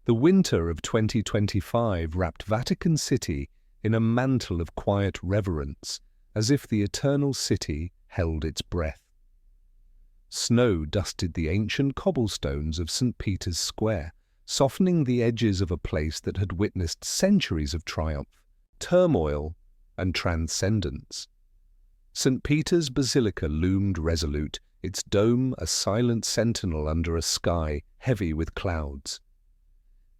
The winter of 2025 wrapped Vatican City in a mantle of quiet reverence, as if the eternal city held its breath. Snow dusted the ancient cobblestones of St. Peter's Square, softening the edges of a place that had witnessed centuries of triumph, turmoil, and transcendence. St. Peter's Basilica loomed resolute, its dome a silent sentinel under a sky heavy with clouds.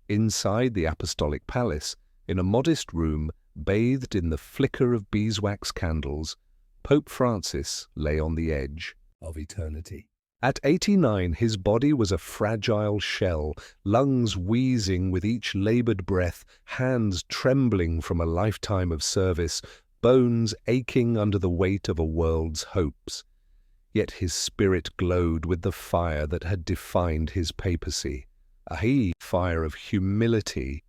Inside the Apostolic Palace, in a modest room bathed in the flicker of beeswax candles, Pope Francis lay on the edge of eternity. At 89, his body was a fragile shell, lungs wheezing with each labored breath, hands trembling from a lifetime of service, bones aching under the weight of a world's hopes. Yet his spirit glowed with the fire that had defined his papacy, a fire of humility,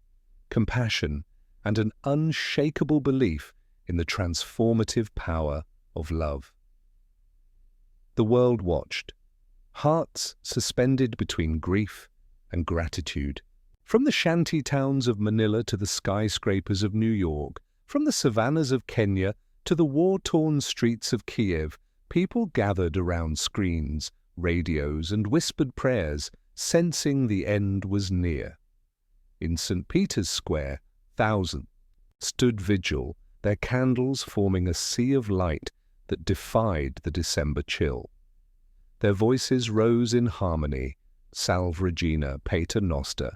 compassion, and an unshakable belief in the transformative power of love. The world watched, hearts suspended between grief and gratitude. From the shanty towns of Manila to the skyscrapers of New York, from the savannas of Kenya to the war-torn streets of Kiev, people gathered around screens, radios, and whispered prayers, sensing the end was near. In St. Peter's Square, thousands stood vigil, their candles forming a sea of light that defied the December chill. Their voices rose in harmony, Salve Regina, Pater Noster,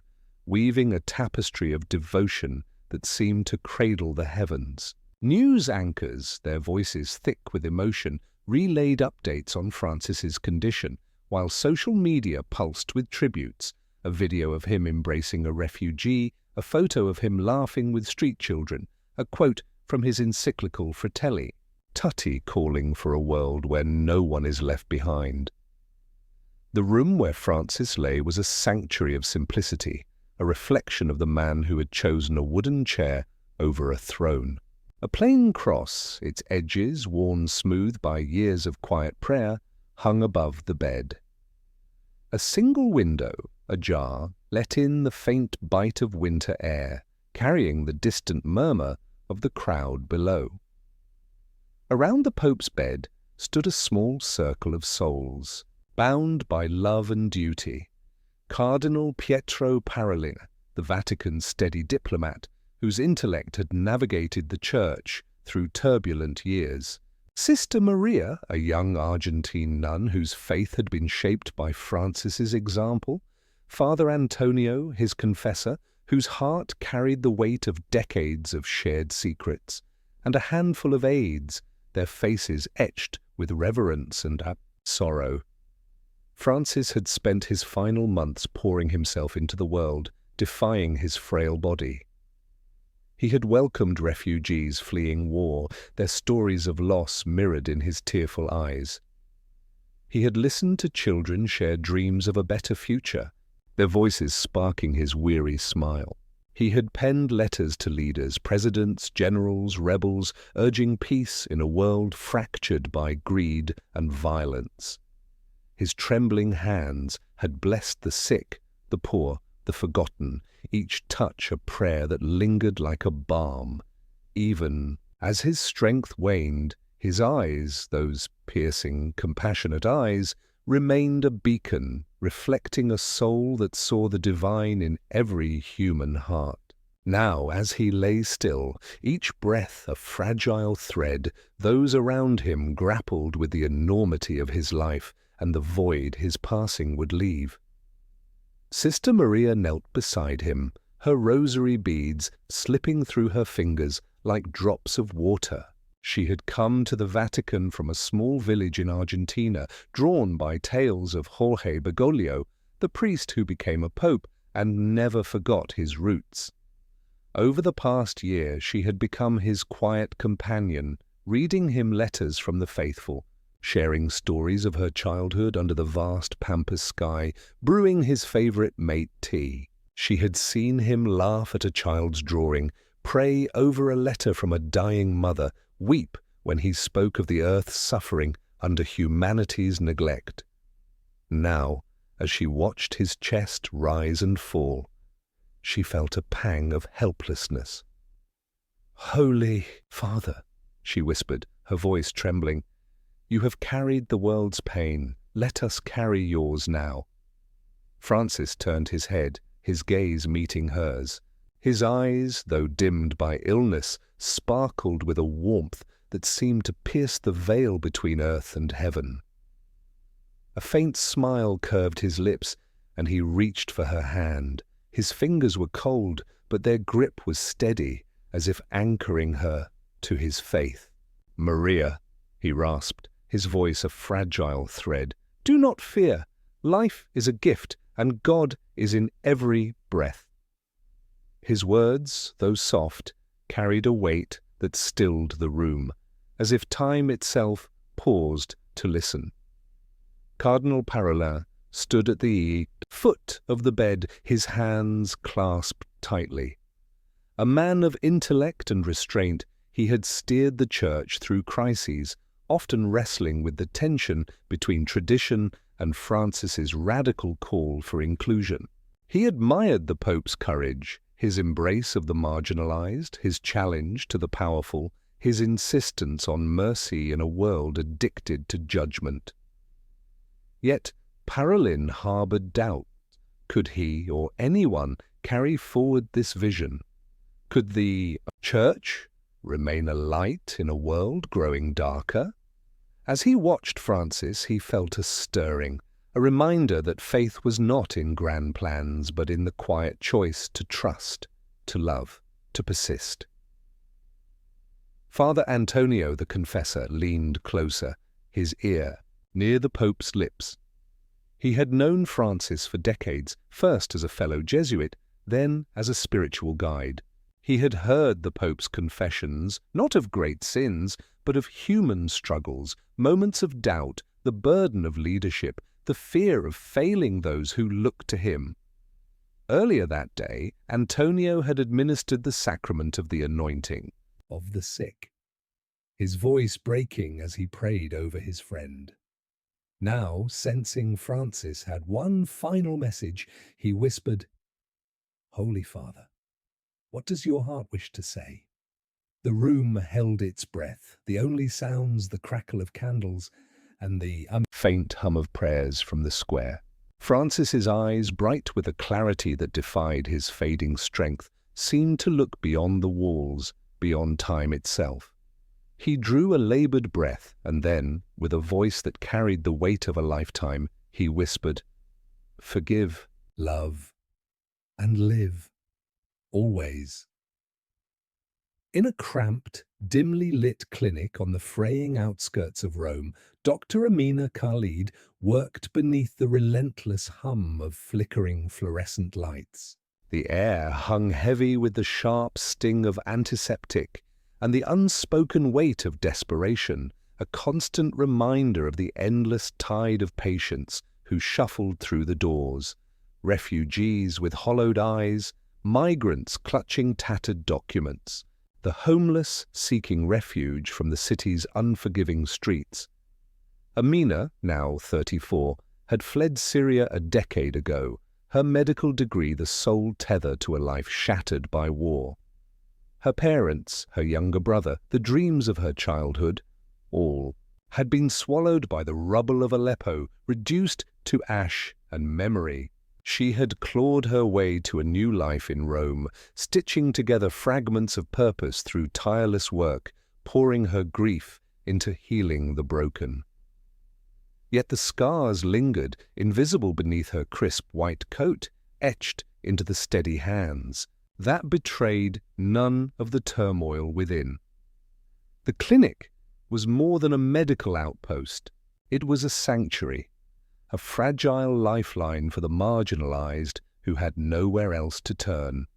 weaving a tapestry of devotion that seemed to cradle the heavens. News anchors, their voices thick with emotion, relayed updates on Francis's condition, while social media pulsed with tributes, a video of him embracing a refugee, a photo of him laughing with street children, a quote from his encyclical Fratelli Tutti calling for a world where no one is left behind. The room where Francis lay was a sanctuary of simplicity, a reflection of the man who had chosen a wooden chair over a throne. A plain cross, its edges worn smooth by years of quiet prayer, hung above the bed. A single window, ajar, let in the faint bite of winter air, carrying the distant murmur of the crowd below. Around the Pope's bed stood a small circle of souls, bound by love and duty. Cardinal Pietro Parolin, the Vatican's steady diplomat, whose intellect had navigated the Church through turbulent years. Sister Maria, a young Argentine nun whose faith had been shaped by Francis's example. Father Antonio, his confessor, whose heart carried the weight of decades of shared secrets. And a handful of aides, their faces etched with reverence and sorrow. Francis had spent his final months pouring himself into the world, defying his frail body. He had welcomed refugees fleeing war, their stories of loss mirrored in his tearful eyes. He had listened to children share dreams of a better future, their voices sparking his weary smile. He had penned letters to leaders, presidents, generals, rebels, urging peace in a world fractured by greed and violence. His trembling hands had blessed the sick, the poor, the forgotten, each touch a prayer that lingered like a balm. Even as his strength waned, his eyes, those piercing, compassionate eyes, remained a beacon, reflecting a soul that saw the divine in every human heart. Now, as he lay still, each breath a fragile thread, those around him grappled with the enormity of his life and the void his passing would leave. Sister Maria knelt beside him, her rosary beads slipping through her fingers like drops of water. She had come to the Vatican from a small village in Argentina, drawn by tales of Jorge Bergoglio, the priest who became a pope and never forgot his roots. Over the past year, she had become his quiet companion, reading him letters from the faithful, sharing stories of her childhood under the vast pampas sky, brewing his favorite mate tea. She had seen him laugh at a child's drawing, pray over a letter from a dying mother, weep when he spoke of the earth's suffering under humanity's neglect. Now, as she watched his chest rise and fall, she felt a pang of helplessness. "Holy Father," she whispered, her voice trembling, "you have carried the world's pain. Let us carry yours now." Francis turned his head, his gaze meeting hers. His eyes, though dimmed by illness, sparkled with a warmth that seemed to pierce the veil between earth and heaven. A faint smile curved his lips, and he reached for her hand. His fingers were cold, but their grip was steady, as if anchoring her to his faith. "Maria," he rasped, his voice a fragile thread, "do not fear. Life is a gift, and God is in every breath." His words, though soft, carried a weight that stilled the room, as if time itself paused to listen. Cardinal Parolin stood at the foot of the bed, his hands clasped tightly. A man of intellect and restraint, he had steered the Church through crises, often wrestling with the tension between tradition and Francis's radical call for inclusion. He admired the Pope's courage, his embrace of the marginalized, his challenge to the powerful, his insistence on mercy in a world addicted to judgment. Yet Parolin harbored doubt. Could he or anyone carry forward this vision? Could the Church remain a light in a world growing darker? As he watched Francis, he felt a stirring, a reminder that faith was not in grand plans, but in the quiet choice to trust, to love, to persist. Father Antonio the confessor leaned closer, his ear near the Pope's lips. He had known Francis for decades, first as a fellow Jesuit, then as a spiritual guide. He had heard the Pope's confessions, not of great sins, but of human struggles, moments of doubt, the burden of leadership, the fear of failing those who looked to him. Earlier that day, Antonio had administered the sacrament of the anointing of the sick, his voice breaking as he prayed over his friend. Now, sensing Francis had one final message, he whispered, "Holy Father, what does your heart wish to say?" The room held its breath, the only sounds the crackle of candles and the faint hum of prayers from the square. Francis's eyes, bright with a clarity that defied his fading strength, seemed to look beyond the walls, beyond time itself. He drew a labored breath, and then, with a voice that carried the weight of a lifetime, he whispered, "Forgive, love, and live, always." In a cramped, dimly lit clinic on the fraying outskirts of Rome, Dr. Amina Khalid worked beneath the relentless hum of flickering fluorescent lights. The air hung heavy with the sharp sting of antiseptic and the unspoken weight of desperation, a constant reminder of the endless tide of patients who shuffled through the doors, refugees with hollowed eyes, migrants clutching tattered documents, the homeless seeking refuge from the city's unforgiving streets. Amina, now 34, had fled Syria a decade ago, her medical degree the sole tether to a life shattered by war. Her parents, her younger brother, the dreams of her childhood, all had been swallowed by the rubble of Aleppo, reduced to ash and memory. She had clawed her way to a new life in Rome, stitching together fragments of purpose through tireless work, pouring her grief into healing the broken. Yet the scars lingered, invisible beneath her crisp white coat, etched into the steady hands. That betrayed none of the turmoil within. The clinic was more than a medical outpost. It was a sanctuary, a fragile lifeline for the marginalized who had nowhere else to turn.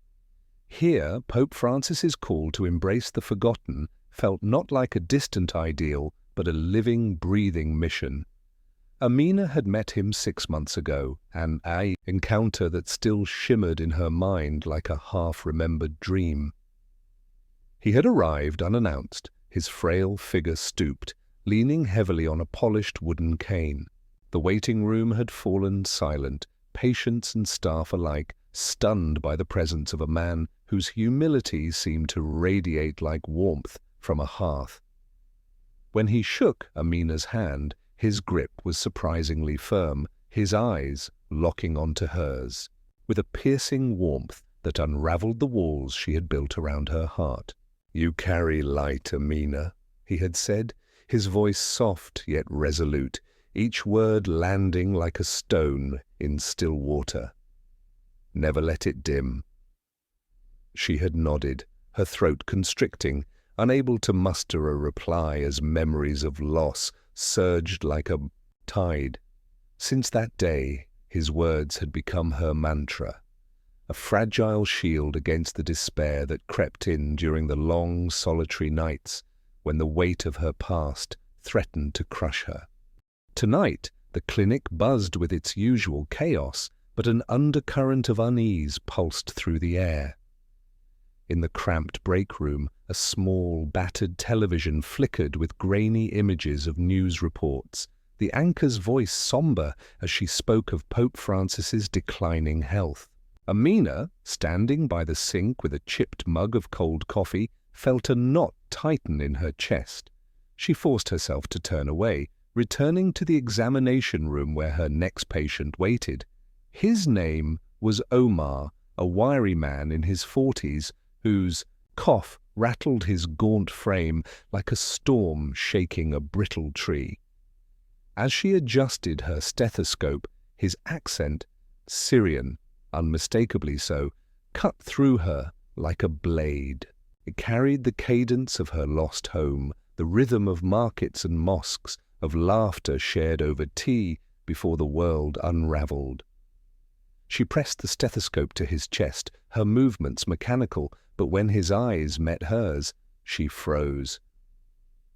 Here, Pope Francis's call to embrace the forgotten felt not like a distant ideal, but a living, breathing mission. Amina had met him 6 months ago, an encounter that still shimmered in her mind like a half-remembered dream. He had arrived unannounced, his frail figure stooped, leaning heavily on a polished wooden cane. The waiting room had fallen silent, patients and staff alike stunned by the presence of a man whose humility seemed to radiate like warmth from a hearth. When he shook Amina's hand, his grip was surprisingly firm, his eyes locking onto hers, with a piercing warmth that unraveled the walls she had built around her heart. "You carry light, Amina," he had said, his voice soft yet resolute, each word landing like a stone in still water. "Never let it dim." She had nodded, her throat constricting, unable to muster a reply as memories of loss surged like a tide. Since that day, his words had become her mantra, a fragile shield against the despair that crept in during the long, solitary nights when the weight of her past threatened to crush her. Tonight, the clinic buzzed with its usual chaos, but an undercurrent of unease pulsed through the air. In the cramped break room, a small, battered television flickered with grainy images of news reports, the anchor's voice somber as she spoke of Pope Francis's declining health. Amina, standing by the sink with a chipped mug of cold coffee, felt a knot tighten in her chest. She forced herself to turn away, returning to the examination room where her next patient waited. His name was Omar, a wiry man in his 40s, whose cough rattled his gaunt frame like a storm shaking a brittle tree. As she adjusted her stethoscope, his accent, Syrian, unmistakably so, cut through her like a blade. It carried the cadence of her lost home, the rhythm of markets and mosques, of laughter shared over tea before the world unraveled. She pressed the stethoscope to his chest, her movements mechanical, but when his eyes met hers, she froze.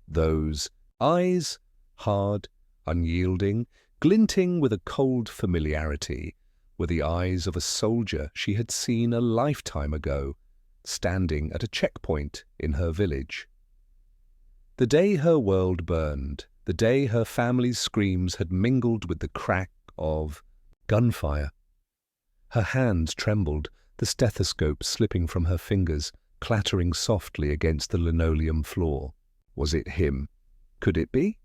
Those eyes, hard, unyielding, glinting with a cold familiarity, were the eyes of a soldier she had seen a lifetime ago, standing at a checkpoint in her village. The day her world burned, the day her family's screams had mingled with the crack of gunfire. Her hands trembled, the stethoscope slipping from her fingers, clattering softly against the linoleum floor. Was it him? Could it be?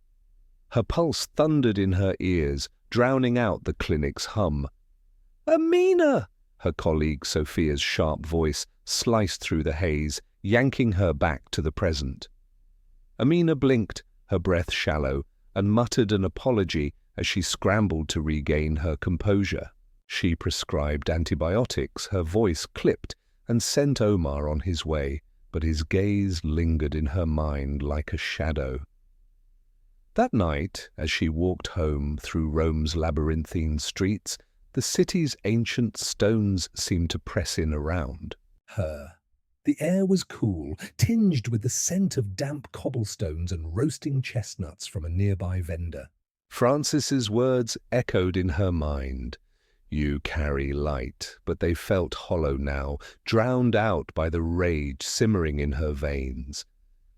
Her pulse thundered in her ears, drowning out the clinic's hum. "Amina!" Her colleague Sophia's sharp voice sliced through the haze, yanking her back to the present. Amina blinked, her breath shallow, and muttered an apology as she scrambled to regain her composure. She prescribed antibiotics, her voice clipped, and sent Omar on his way, but his gaze lingered in her mind like a shadow. That night, as she walked home through Rome's labyrinthine streets, the city's ancient stones seemed to press in around her. The air was cool, tinged with the scent of damp cobblestones and roasting chestnuts from a nearby vendor. Francis's words echoed in her mind. "You carry light," but they felt hollow now, drowned out by the rage simmering in her veins.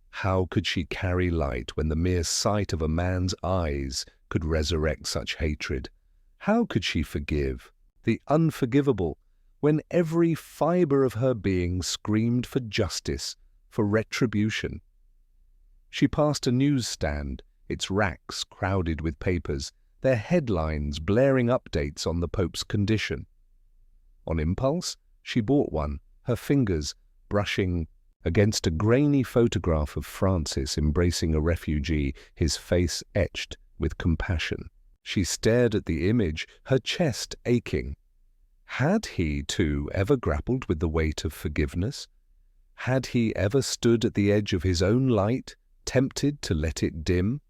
How could she carry light when the mere sight of a man's eyes could resurrect such hatred? How could she forgive the unforgivable when every fibre of her being screamed for justice, for retribution? She passed a newsstand, its racks crowded with papers, their headlines blaring updates on the Pope's condition. On impulse, she bought one, her fingers brushing against a grainy photograph of Francis embracing a refugee, his face etched with compassion. She stared at the image, her chest aching. Had he, too, ever grappled with the weight of forgiveness? Had he ever stood at the edge of his own light, tempted to let it dim?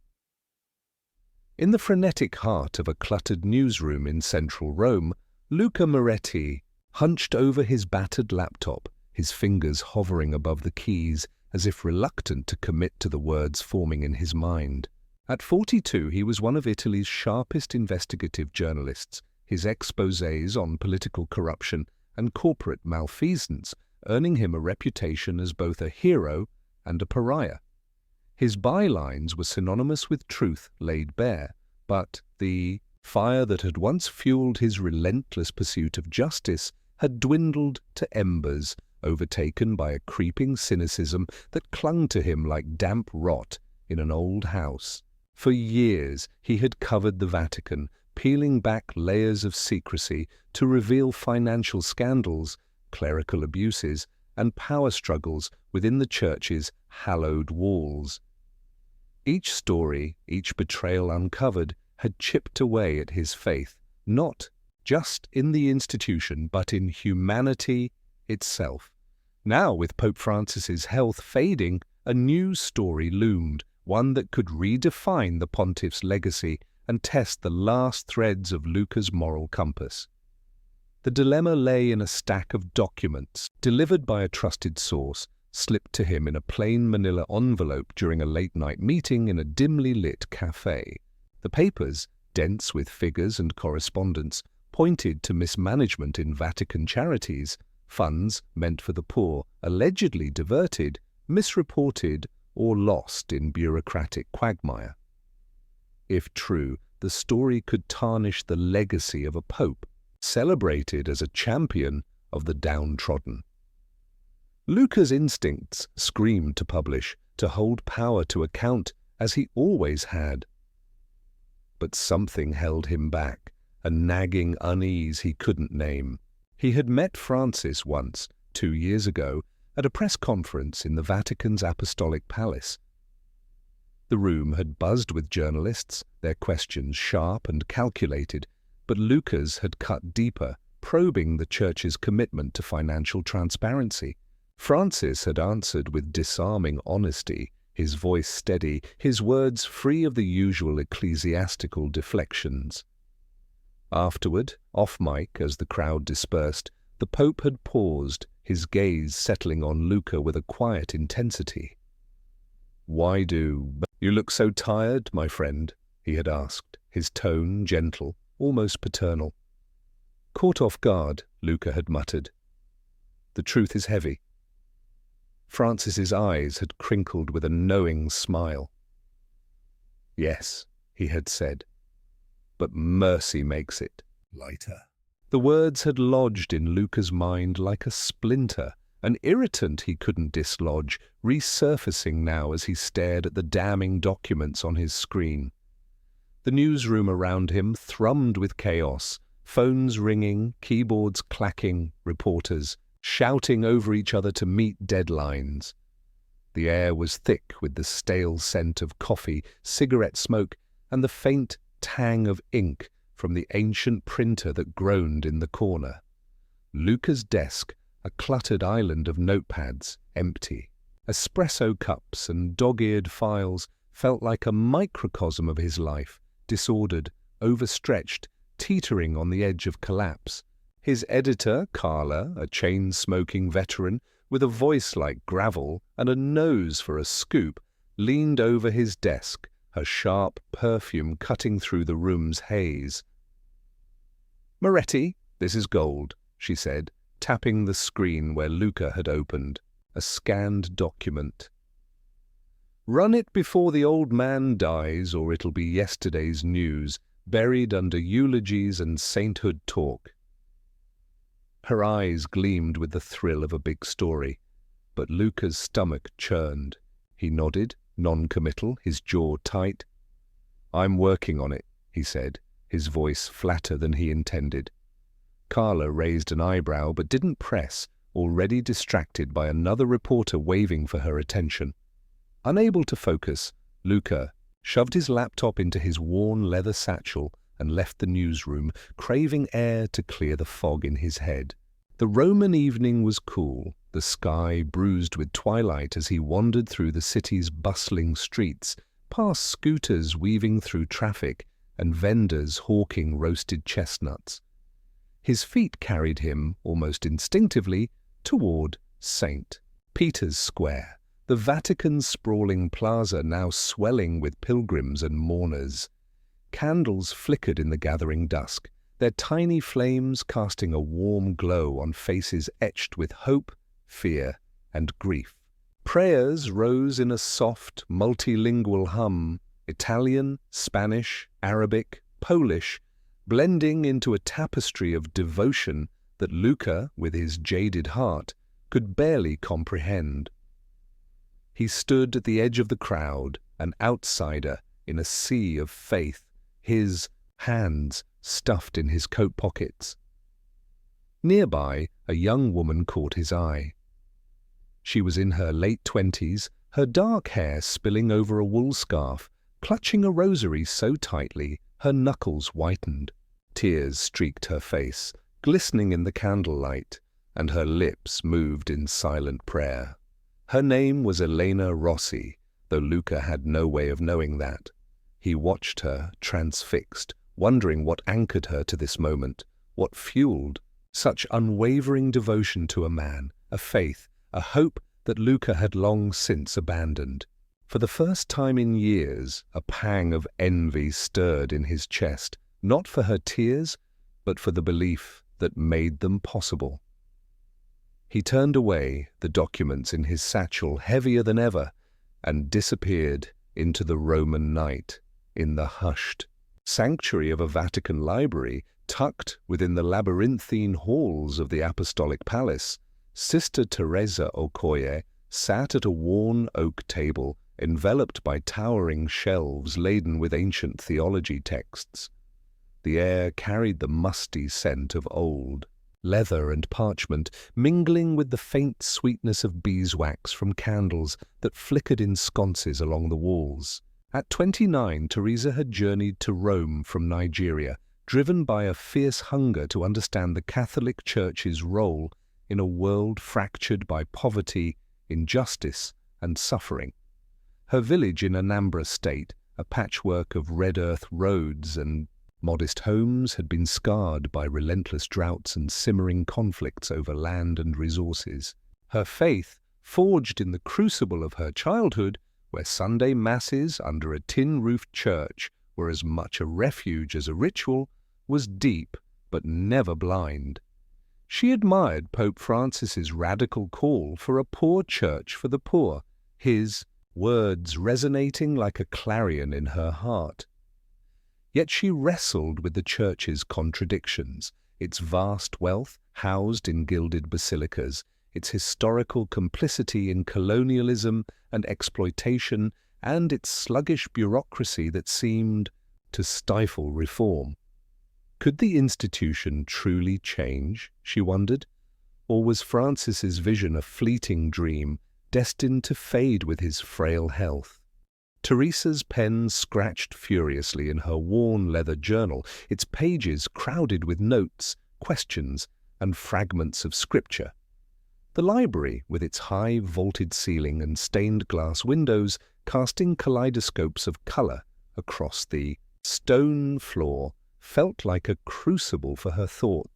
In the frenetic heart of a cluttered newsroom in central Rome, Luca Moretti hunched over his battered laptop, his fingers hovering above the keys as if reluctant to commit to the words forming in his mind. At 42, he was one of Italy's sharpest investigative journalists, his exposés on political corruption and corporate malfeasance earning him a reputation as both a hero and a pariah. His bylines were synonymous with truth laid bare, but the fire that had once fueled his relentless pursuit of justice had dwindled to embers, overtaken by a creeping cynicism that clung to him like damp rot in an old house. For years he had covered the Vatican, peeling back layers of secrecy to reveal financial scandals, clerical abuses, and power struggles within the Church's hallowed walls. Each story, each betrayal uncovered, had chipped away at his faith, not just in the institution, but in humanity itself. Now, with Pope Francis's health fading, a new story loomed, one that could redefine the pontiff's legacy and test the last threads of Luca's moral compass. The dilemma lay in a stack of documents, delivered by a trusted source, slipped to him in a plain manila envelope during a late-night meeting in a dimly lit cafe. The papers, dense with figures and correspondence, pointed to mismanagement in Vatican charities, funds meant for the poor, allegedly diverted, misreported, or lost in bureaucratic quagmire. If true, the story could tarnish the legacy of a pope, celebrated as a champion of the downtrodden. Luca's instincts screamed to publish, to hold power to account, as he always had. But something held him back, a nagging unease he couldn't name. He had met Francis once, 2 years ago, at a press conference in the Vatican's Apostolic Palace. The room had buzzed with journalists, their questions sharp and calculated, but Luca's had cut deeper, probing the Church's commitment to financial transparency. Francis had answered with disarming honesty, his voice steady, his words free of the usual ecclesiastical deflections. Afterward, off-mic, as the crowd dispersed, the Pope had paused, his gaze settling on Luca with a quiet intensity. "Why do you look so tired, my friend?" he had asked, his tone gentle, almost paternal. Caught off guard, Luca had muttered, "The truth is heavy." Francis's eyes had crinkled with a knowing smile. "Yes," he had said, "but mercy makes it lighter." The words had lodged in Luca's mind like a splinter, an irritant he couldn't dislodge, resurfacing now as he stared at the damning documents on his screen. The newsroom around him thrummed with chaos, phones ringing, keyboards clacking, reporters shouting over each other to meet deadlines. The air was thick with the stale scent of coffee, cigarette smoke, and the faint tang of ink from the ancient printer that groaned in the corner. Luca's desk, a cluttered island of notepads, empty. Espresso cups and dog-eared files felt like a microcosm of his life, disordered, overstretched, teetering on the edge of collapse. His editor, Carla, a chain-smoking veteran, with a voice like gravel and a nose for a scoop, leaned over his desk, her sharp perfume cutting through the room's haze. "Moretti, this is gold," she said, tapping the screen where Luca had opened, a scanned document. "Run it before the old man dies, or it'll be yesterday's news, buried under eulogies and sainthood talk." Her eyes gleamed with the thrill of a big story, but Luca's stomach churned. He nodded, non-committal, his jaw tight. "I'm working on it," he said, his voice flatter than he intended. Carla raised an eyebrow but didn't press, already distracted by another reporter waving for her attention. Unable to focus, Luca shoved his laptop into his worn leather satchel and left the newsroom, craving air to clear the fog in his head. The Roman evening was cool, the sky bruised with twilight as he wandered through the city's bustling streets, past scooters weaving through traffic and vendors hawking roasted chestnuts. His feet carried him, almost instinctively, toward St. Peter's Square, the Vatican's sprawling plaza now swelling with pilgrims and mourners. Candles flickered in the gathering dusk, their tiny flames casting a warm glow on faces etched with hope, fear, and grief. Prayers rose in a soft, multilingual hum, Italian, Spanish, Arabic, Polish, blending into a tapestry of devotion that Luca, with his jaded heart, could barely comprehend. He stood at the edge of the crowd, an outsider in a sea of faith, his hands stuffed in his coat pockets. Nearby, a young woman caught his eye. She was in her late 20s, her dark hair spilling over a wool scarf, clutching a rosary so tightly her knuckles whitened. Tears streaked her face, glistening in the candlelight, and her lips moved in silent prayer. Her name was Elena Rossi, though Luca had no way of knowing that. He watched her, transfixed, wondering what anchored her to this moment, what fueled such unwavering devotion to a man, a faith, a hope that Luca had long since abandoned. For the first time in years, a pang of envy stirred in his chest, not for her tears, but for the belief that made them possible. He turned away, the documents in his satchel heavier than ever, and disappeared into the Roman night, in the hushed sanctuary of a Vatican library tucked within the labyrinthine halls of the Apostolic Palace. Sister Teresa Okoye sat at a worn oak table, enveloped by towering shelves laden with ancient theology texts. The air carried the musty scent of old leather and parchment, mingling with the faint sweetness of beeswax from candles that flickered in sconces along the walls. At 29, Teresa had journeyed to Rome from Nigeria, driven by a fierce hunger to understand the Catholic Church's role in a world fractured by poverty, injustice, and suffering. Her village in Anambra State, a patchwork of red earth roads and modest homes, had been scarred by relentless droughts and simmering conflicts over land and resources. Her faith, forged in the crucible of her childhood, where Sunday masses under a tin-roofed church were as much a refuge as a ritual, was deep but never blind. She admired Pope Francis's radical call for a poor church for the poor, his words resonating like a clarion in her heart. Yet she wrestled with the Church's contradictions, its vast wealth housed in gilded basilicas, its historical complicity in colonialism and exploitation, and its sluggish bureaucracy that seemed to stifle reform. Could the institution truly change, she wondered, or was Francis's vision a fleeting dream destined to fade with his frail health? Teresa's pen scratched furiously in her worn leather journal, its pages crowded with notes, questions, and fragments of scripture. The library, with its high vaulted ceiling and stained glass windows, casting kaleidoscopes of color across the stone floor, felt like a crucible for her thought.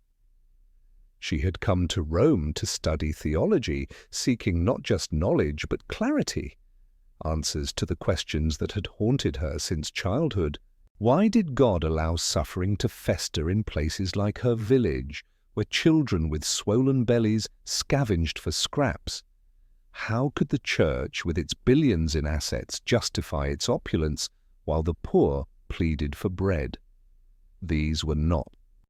She had come to Rome to study theology, seeking not just knowledge but clarity, answers to the questions that had haunted her since childhood. Why did God allow suffering to fester in places like her village, where children with swollen bellies scavenged for scraps? How could the Church, with its billions in assets, justify its opulence, while the poor pleaded for bread? These were not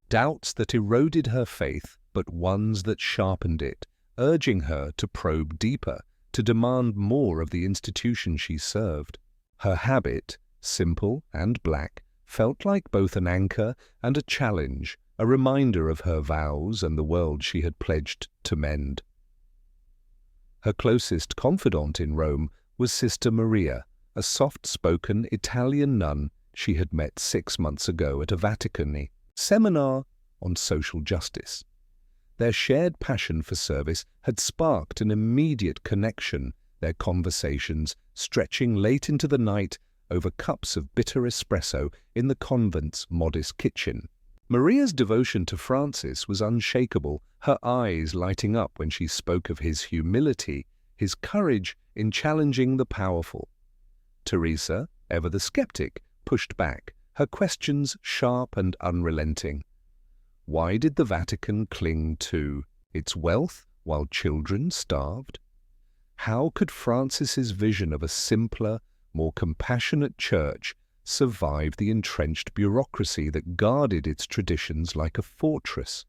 doubts that eroded her faith, but ones that sharpened it, urging her to probe deeper, to demand more of the institution she served. Her habit, simple and black, felt like both an anchor and a challenge, a reminder of her vows and the world she had pledged to mend. Her closest confidant in Rome was Sister Maria, a soft-spoken Italian nun she had met 6 months ago at a Vatican seminar on social justice. Their shared passion for service had sparked an immediate connection, their conversations stretching late into the night over cups of bitter espresso in the convent's modest kitchen. Maria's devotion to Francis was unshakable, her eyes lighting up when she spoke of his humility, his courage in challenging the powerful. Teresa, ever the skeptic, pushed back, her questions sharp and unrelenting. Why did the Vatican cling to its wealth while children starved? How could Francis's vision of a simpler, more compassionate church survive the entrenched bureaucracy that guarded its traditions like a fortress?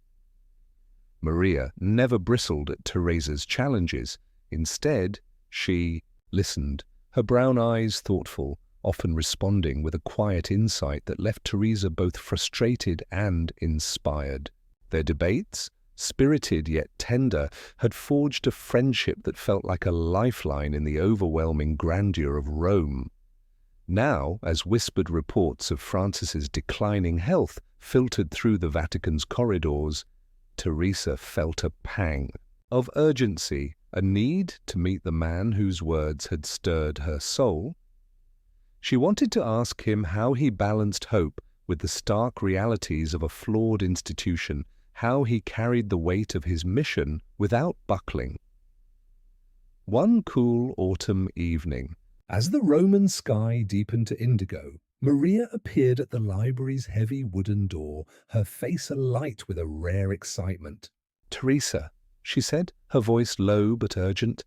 Maria never bristled at Teresa's challenges. Instead, she listened, her brown eyes thoughtful, often responding with a quiet insight that left Teresa both frustrated and inspired. Their debates, spirited yet tender, had forged a friendship that felt like a lifeline in the overwhelming grandeur of Rome. Now, as whispered reports of Francis's declining health filtered through the Vatican's corridors, Teresa felt a pang of urgency, a need to meet the man whose words had stirred her soul. She wanted to ask him how he balanced hope with the stark realities of a flawed institution, how he carried the weight of his mission without buckling. One cool autumn evening, as the Roman sky deepened to indigo, Maria appeared at the library's heavy wooden door, her face alight with a rare excitement. "Teresa," she said, her voice low but urgent,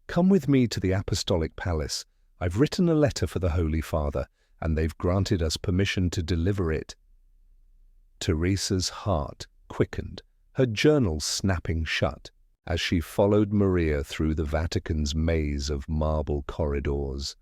"come with me to the Apostolic Palace. I've written a letter for the Holy Father, and they've granted us permission to deliver it." Teresa's heart quickened, her journal snapping shut, as she followed Maria through the Vatican's maze of marble corridors.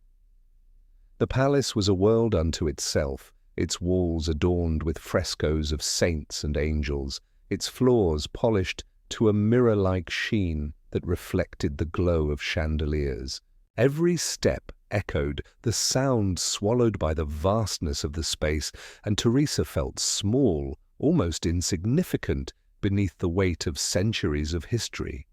The palace was a world unto itself, its walls adorned with frescoes of saints and angels, its floors polished to a mirror-like sheen that reflected the glow of chandeliers. Every step echoed, the sound swallowed by the vastness of the space, and Teresa felt small, almost insignificant, beneath the weight of centuries of history.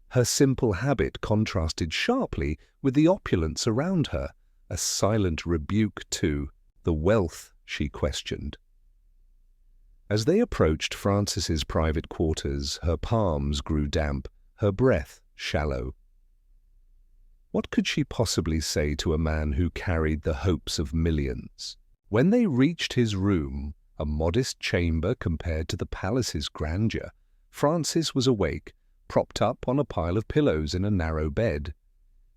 Her simple habit contrasted sharply with the opulence around her, a silent rebuke to the wealth she questioned. As they approached Francis's private quarters, her palms grew damp, her breath shallow. What could she possibly say to a man who carried the hopes of millions? When they reached his room, a modest chamber compared to the palace's grandeur, Francis was awake, propped up on a pile of pillows in a narrow bed.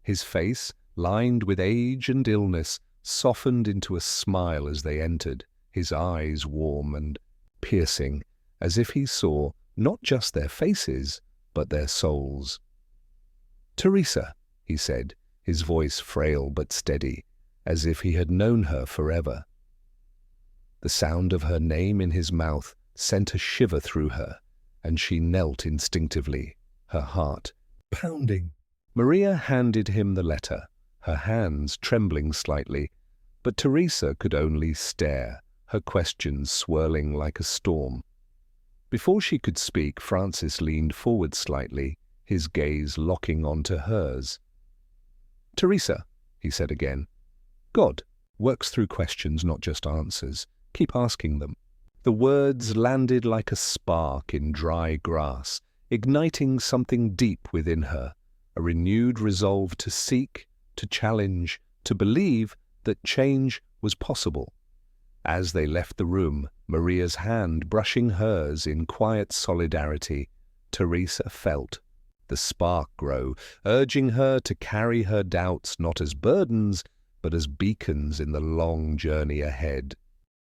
His face, lined with age and illness, softened into a smile as they entered, his eyes warm and piercing, as if he saw not just their faces, but their souls. "Teresa," he said, his voice frail but steady, as if he had known her forever. The sound of her name in his mouth sent a shiver through her, and she knelt instinctively, her heart pounding. Maria handed him the letter, her hands trembling slightly, but Teresa could only stare, her questions swirling like a storm. Before she could speak, Francis leaned forward slightly, his gaze locking onto hers. "Teresa," he said again, "God works through questions, not just answers. Keep asking them." The words landed like a spark in dry grass, igniting something deep within her, a renewed resolve to seek, to challenge, to believe that change was possible. As they left the room, Maria's hand brushing hers in quiet solidarity, Teresa felt the spark grow, urging her to carry her doubts not as burdens, but as beacons in the long journey ahead.